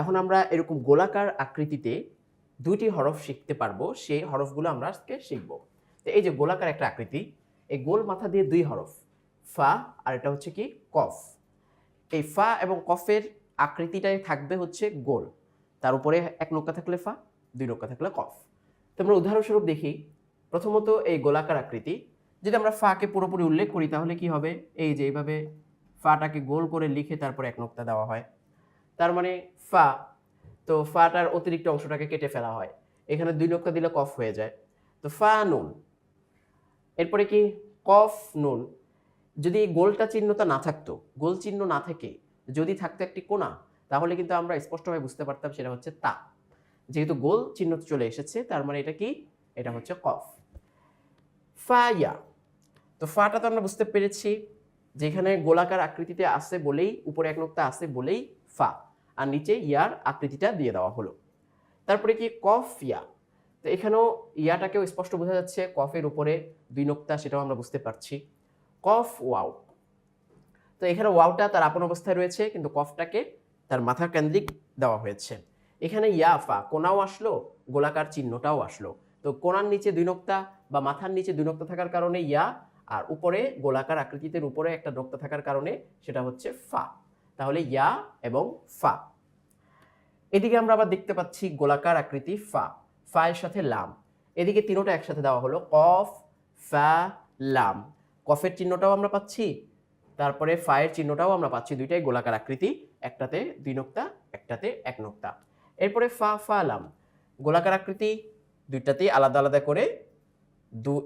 এখন আমরা এরকম গোলাকার আকৃতিতে দুইটি হরফ শিখতে পারবো, সেই হরফগুলো আমরা আজকে শিখব। তো এই যে গোলাকার একটা আকৃতি, এই গোল মাথা দিয়ে দুই হরফ, ফা আর এটা হচ্ছে কি কফ। এই ফা এবং কফের আকৃতিটাই থাকবে হচ্ছে গোল, তার উপরে এক নোক্তা থাকলে ফা, দুই নোক্তা থাকলে কফ। তো আমরা উদাহরণস্বরূপ দেখি। প্রথমত এই গোলাকার আকৃতি যদি আমরা ফাকে পুরোপুরি উল্লেখ করি তাহলে কি হবে, এই যে এইভাবে ফাটাকে গোল করে লিখে তারপরে এক নোক্তা দেওয়া হয়, তার মানে ফা। তো ফাটার অতিরিক্ত অংশটাকে কেটে ফেলা হয়, এখানে দুই নোক্তা দিলে কফ হয়ে যায়, তো ফা নুন। এরপরে কি কফ নুন। যদি গোলটা চিহ্নটা না থাকতো, গোল চিহ্ন না থেকে যদি থাকতো একটি কোণা, তাহলে কিন্তু আমরা স্পষ্টভাবে বুঝতে পারতাম সেটা হচ্ছে তা। যেহেতু গোল চিহ্ন চলে এসেছে তার মানে এটা কি, এটা হচ্ছে কফ। ফা ইয়া। তো ফাটা তো আমরা বুঝতে পেরেছি, যেখানে গোলাকার আকৃতিতে আছে বলেই, উপরে এক নোক্তা আছে বলেই ফা, আর নিচে ইয়ার আকৃতিটা দিয়ে দেওয়া হলো। তারপরে কি কফ ইয়া। তো এখানেও ইয়াটাকেও স্পষ্ট বোঝা যাচ্ছে, কফের উপরে দুই নোক্তা, সেটাও আমরা বুঝতে পারছি। কফ ওয়াও। তো এখানে ওয়াওটা তার আপন অবস্থায় রয়েছে, কিন্তু কফটাকে তার মাথার কেন্দ্রিক দেওয়া হয়েছে। এখানে ইয়া ফা, কোনাও আসলো, গোলাকার চিহ্নটাও আসলো। তো কোনার নিচে দুই নোক্তা বা মাথার নিচে দুই নোক্তা থাকার কারণে ইয়া, আর উপরে গোলাকার আকৃতির উপরে একটা নোক্তা থাকার কারণে সেটা হচ্ছে ফা। তাহলে ইয়া এবং ফা। এদিকে আমরা আবার দেখতে পাচ্ছি গোলাকার আকৃতি ফা, ফা এর সাথে লাম। এদিকে তিনোটা একসাথে দেওয়া হলো, কফ ফা লাম। কফের চিহ্নটাও আমরা পাচ্ছি, তারপরে ফায়ের চিহ্নটাও আমরা পাচ্ছি, দুইটাই গোলাকার আকৃতি, একটাতে দুই নোক্তা, একটাতে এক নোক্তা। এরপরে ফা ফা লাম, গোলাকার আকৃতি, দুইটাতেই আলাদা আলাদা করে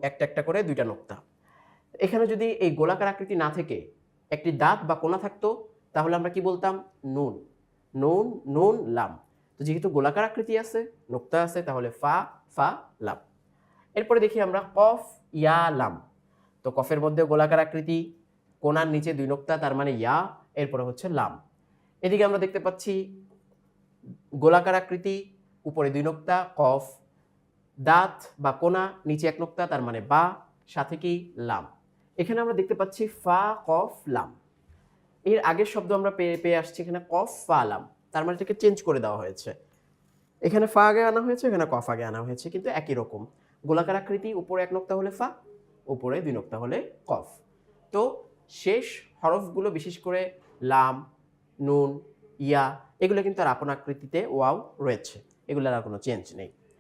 একটা একটা করে দুইটা নোক্তা। এখানে যদি এই গোলাকার আকৃতি না থেকে একটি দাঁত বা কোণা থাকতো, তাহলে আমরা কি বলতাম, নুন। নুন নুন লাম। তো যেহেতু গোলাকার আকৃতি আছে, নোক্তা আছে, তাহলে ফা ফা লাম। এরপরে দেখি আমরা কফ ইয়া লাম। তো কফের মধ্যে গোলাকার আকৃতি, কোণার নিচে দুই নোক্তা, তার মানে ইয়া, এরপরে হচ্ছে লাম। এদিকে আমরা দেখতে পাচ্ছি গোলাকার আকৃতি, উপরে দুই নোক্তা কফ, দাঁত বা কোণা, নিচে এক নোক্তা, তার মানে বা, সাথে কি লাম। এখানে আমরা দেখতে পাচ্ছি ফা কফ লাম। এর আগের শব্দ আমরা পেয়ে আসছি এখানে কফ ফা লাম, তার মানে এটাকে চেঞ্জ করে দেওয়া হয়েছে। এখানে ফা আগে আনা হয়েছে, এখানে কফ আগে আনা হয়েছে, কিন্তু একই রকম। গোলাকার আকৃতি, উপরে এক নোক্তা হলে ফা, উপরে দুই নোক্তা হলে কফ। তো শেষ হরফগুলো বিশেষ করে লাম, নুন, ইয়া, এগুলো কিন্তু আর আপন আকৃতিতে ওয়াও রয়েছে, এগুলোর আর কোনো চেঞ্জ নেই।